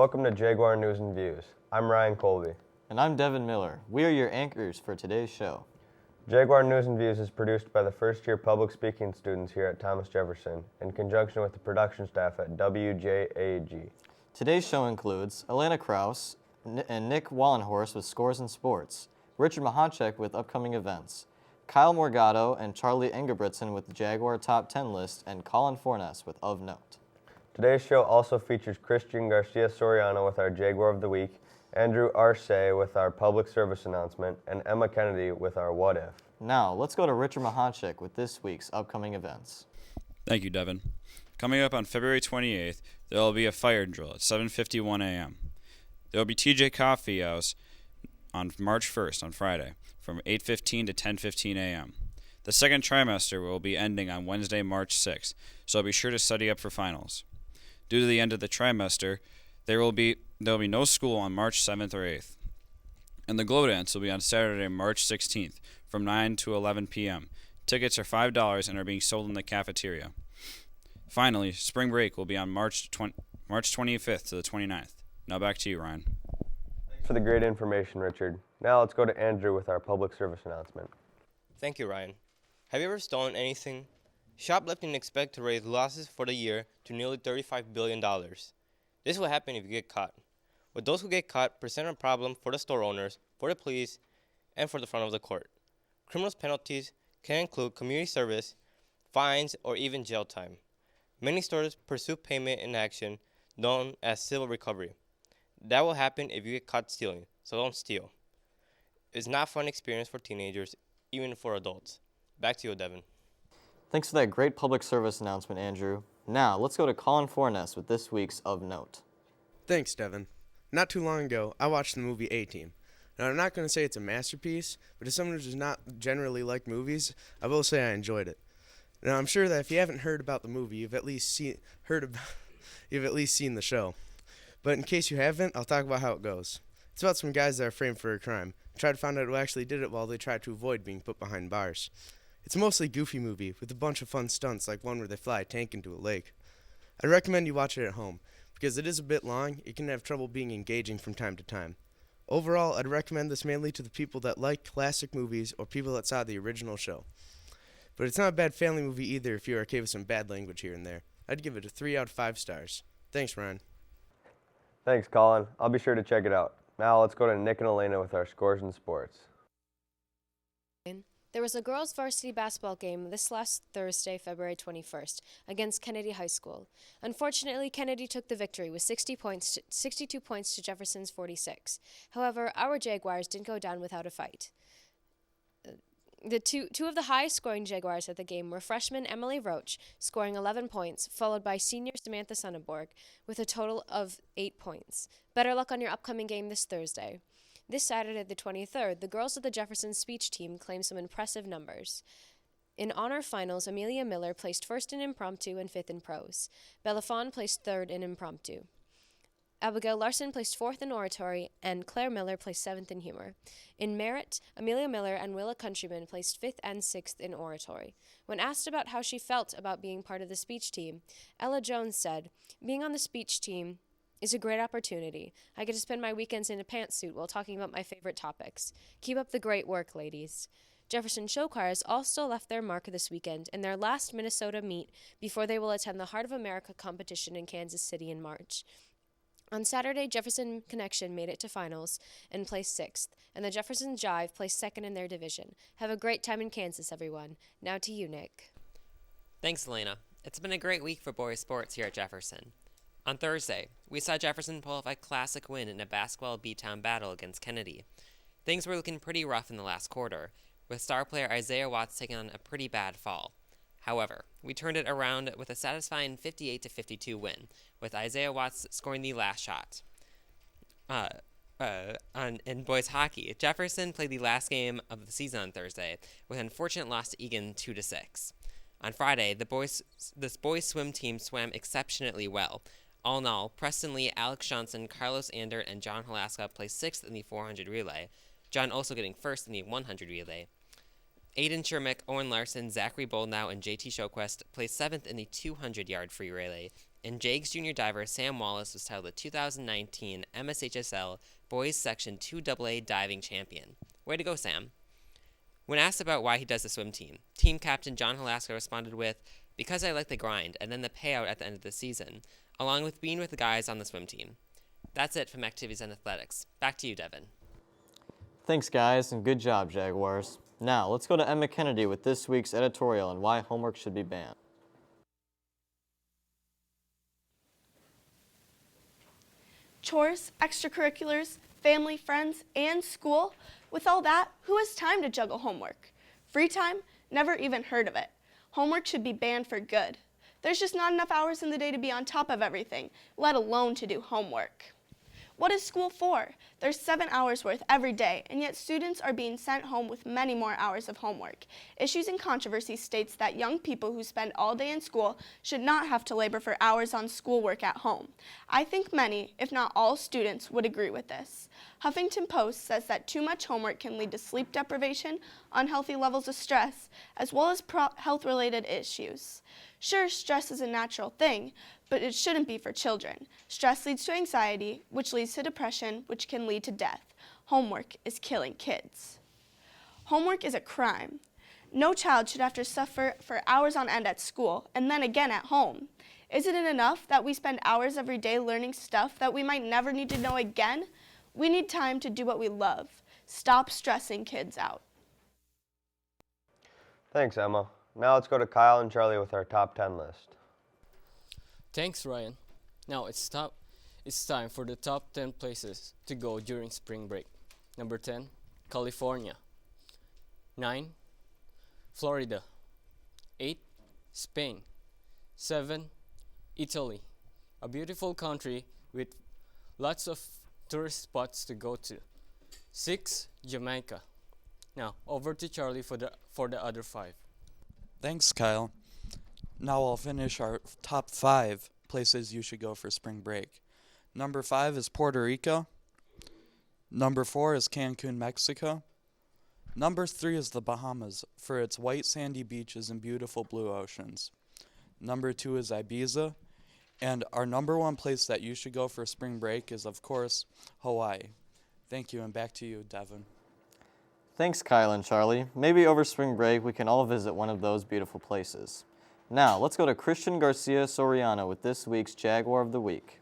Welcome to Jaguar News and Views. I'm Ryan Colby. And I'm Devin Miller. We are your anchors for today's show. Jaguar News and Views is produced by the first-year public speaking students here at Thomas Jefferson in conjunction with the production staff at Wjag. Today's show includes Elena Kraus and Nick Wallenhorst with Scores and Sports, Richard Mahanchek with upcoming events, Kyle Morgado and Charlie Engebretson with the Jaguar Top 10 list, and Colin Fornes with Of Note. Today's show also features Christian Garcia Soriano with our Jaguar of the Week, Andrew Arce with our public service announcement, and Emma Kennedy with our What If. Now, let's go to Richard Mahanchek with this week's upcoming events. Thank you, Devin. Coming up on February 28th, there will be a fire drill at 7:51 a.m. There will be TJ Coffee House on March 1st, on Friday, from 8:15 to 10:15 a.m. The second trimester will be ending on Wednesday, March 6th, so be sure to study up for finals. Due to the end of the trimester, there will be no school on March 7th or 8th. And the Glow Dance will be on Saturday, March 16th, from 9 to 11 p.m. Tickets are $5 and are being sold in the cafeteria. Finally, spring break will be on March 25th to the 29th. Now back to you, Ryan. Thanks for the great information, Richard. Now let's go to Andrew with our public service announcement. Thank you, Ryan. Have you ever stolen anything? Shoplifting expected to raise losses for the year to nearly $35 billion. This will happen if you get caught. With those who get caught, present a problem for the store owners, for the police, and for the front of the court. Criminal penalties can include community service, fines, or even jail time. Many stores pursue payment in action known as civil recovery. That will happen if you get caught stealing, so don't steal. It's not a fun experience for teenagers, even for adults. Back to you, Devin. Thanks for that great public service announcement, Andrew. Now, let's go to Colin Fornes with this week's Of Note. Thanks, Devin. Not too long ago, I watched the movie A-Team. Now, I'm not going to say it's a masterpiece, but as someone who does not generally like movies, I will say I enjoyed it. Now, I'm sure that if you haven't heard about the movie, you've at least seen the show. But in case you haven't, I'll talk about how it goes. It's about some guys that are framed for a crime, try to find out who actually did it while they try to avoid being put behind bars. It's a mostly goofy movie with a bunch of fun stunts like one where they fly a tank into a lake. I'd recommend you watch it at home, because it is a bit long, it can have trouble being engaging from time to time. Overall, I'd recommend this mainly to the people that like classic movies or people that saw the original show. But it's not a bad family movie either if you're okay with some bad language here and there. I'd give it a 3 out of 5 stars. Thanks, Ryan. Thanks, Colin. I'll be sure to check it out. Now let's go to Nick and Elena with our Scores and Sports. There was a girls' varsity basketball game this last Thursday, February 21st, against Kennedy High School. Unfortunately, Kennedy took the victory with 62 points to Jefferson's 46. However, our Jaguars didn't go down without a fight. The two of the highest scoring Jaguars at the game were freshman Emily Roach, scoring 11 points, followed by senior Samantha Sonneborg with a total of 8 points. Better luck on your upcoming game this Thursday. This Saturday, the 23rd, the girls of the Jefferson speech team claimed some impressive numbers. In honor finals, Amelia Miller placed first in impromptu and fifth in prose. Bella Fawn placed third in impromptu. Abigail Larson placed fourth in oratory, and Claire Miller placed seventh in humor. In merit, Amelia Miller and Willa Countryman placed fifth and sixth in oratory. When asked about how she felt about being part of the speech team, Ella Jones said, "Being on the speech team is a great opportunity. I get to spend my weekends in a pantsuit while talking about my favorite topics. Keep up the great work, ladies." Jefferson Show Choirs also left their mark this weekend in their last Minnesota meet before they will attend the Heart of America competition in Kansas City in March. On Saturday, Jefferson Connection made it to finals and placed sixth, and the Jefferson Jive placed second in their division. Have a great time in Kansas, everyone. Now to you, Nick. Thanks, Elena. It's been a great week for boys sports here at Jefferson. On Thursday, we saw Jefferson pull off a classic win in a basketball beatdown battle against Kennedy. Things were looking pretty rough in the last quarter, with star player Isaiah Watts taking on a pretty bad fall. However, we turned it around with a satisfying 58-52 win, with Isaiah Watts scoring the last shot. In boys hockey, Jefferson played the last game of the season on Thursday, with an unfortunate loss to Egan 2-6. On Friday, this boys swim team swam exceptionally well. All in all, Preston Lee, Alex Johnson, Carlos Ander, and John Halaska placed 6th in the 400 relay, John also getting 1st in the 100 relay. Aiden Shermick, Owen Larson, Zachary Boldnow, and JT Showquest placed 7th in the 200-yard free relay, and Wjag's junior diver Sam Wallace was titled the 2019 MSHSL Boys Section 2AA Diving Champion. Way to go, Sam. When asked about why he does the swim team captain John Halaska responded with, "Because I like the grind, and then the payout at the end of the season, along with being with the guys on the swim team." That's it from Activities and Athletics. Back to you, Devin. Thanks, guys, and good job, Jaguars. Now, let's go to Emma Kennedy with this week's editorial on why homework should be banned. Chores, extracurriculars, family, friends, and school. With all that, who has time to juggle homework? Free time? Never even heard of it. Homework should be banned for good. There's just not enough hours in the day to be on top of everything, let alone to do homework. What is school for? There's 7 hours worth every day, and yet students are being sent home with many more hours of homework. Issues and Controversy states that young people who spend all day in school should not have to labor for hours on schoolwork at home. I think many, if not all, students would agree with this. Huffington Post says that too much homework can lead to sleep deprivation, unhealthy levels of stress, as well as health-related issues. Sure, stress is a natural thing, but it shouldn't be for children. Stress leads to anxiety, which leads to depression, which can lead to death. Homework is killing kids. Homework is a crime. No child should have to suffer for hours on end at school and then again at home. Isn't it enough that we spend hours every day learning stuff that we might never need to know again? We need time to do what we love. Stop stressing kids out. Thanks, Emma. Now let's go to Kyle and Charlie with our top 10 list. Thanks, Ryan. Now it's time for the top 10 places to go during spring break. Number 10, California. 9, Florida. 8, Spain. 7, Italy. A beautiful country with lots of tourist spots to go to. 6, Jamaica. Now over to Charlie for the other 5. Thanks, Kyle. Now I'll finish our top 5 places you should go for spring break. Number 5 is Puerto Rico. Number 4 is Cancun, Mexico. Number 3 is the Bahamas for its white sandy beaches and beautiful blue oceans. Number 2 is Ibiza. And our number 1 place that you should go for spring break is, of course, Hawaii. Thank you, and back to you, Devin. Thanks, Kyle and Charlie. Maybe over spring break we can all visit one of those beautiful places. Now, let's go to Christian Garcia Soriano with this week's Jaguar of the Week.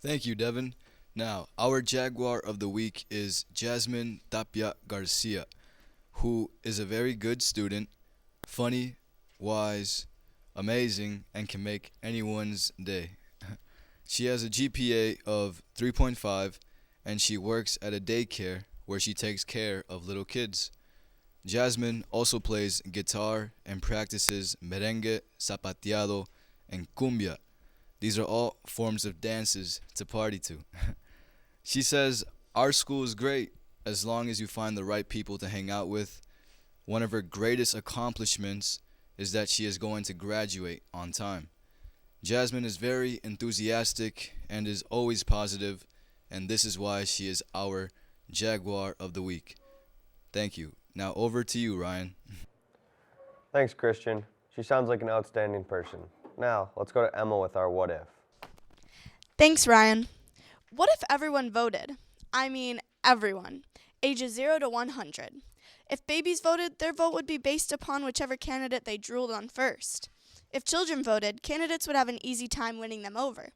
Thank you, Devin. Now, our Jaguar of the Week is Jasmine Tapia Garcia, who is a very good student, funny, wise, amazing, and can make anyone's day. She has a GPA of 3.5, and she works at a daycare where she takes care of little kids. Jasmine also plays guitar and practices merengue, zapateado, and cumbia. These are all forms of dances to party to. She says, "Our school is great as long as you find the right people to hang out with." One of her greatest accomplishments is that she is going to graduate on time. Jasmine is very enthusiastic and is always positive, and this is why she is our Jaguar of the Week. Thank you. Now over to you, Ryan. Thanks, Christian. She sounds like an outstanding person. Now, let's go to Emma with our What If. Thanks, Ryan. What if everyone voted? I mean, everyone. Ages 0 to 100. If babies voted, their vote would be based upon whichever candidate they drooled on first. If children voted, candidates would have an easy time winning them over.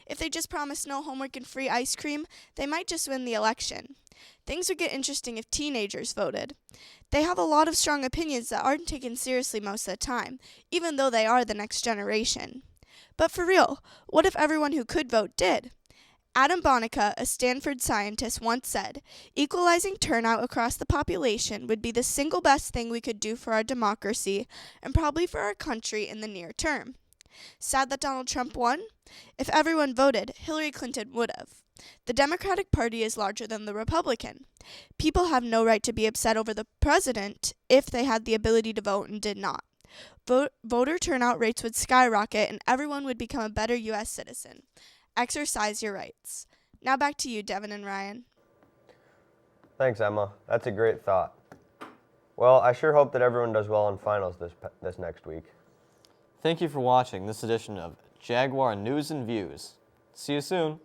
If they just promised no homework and free ice cream, they might just win the election. Things would get interesting if teenagers voted. They have a lot of strong opinions that aren't taken seriously most of the time, even though they are the next generation. But for real, what if everyone who could vote did? Adam Bonica, a Stanford scientist, once said, "Equalizing turnout across the population would be the single best thing we could do for our democracy and probably for our country in the near term." Sad that Donald Trump won? If everyone voted, Hillary Clinton would have. The Democratic Party is larger than the Republican. People have no right to be upset over the president if they had the ability to vote and did not. Voter turnout rates would skyrocket and everyone would become a better U.S. citizen. Exercise your rights. Now back to you, Devin and Ryan. Thanks, Emma. That's a great thought. Well, I sure hope that everyone does well in finals this next week. Thank you for watching this edition of Jaguar News and Views. See you soon.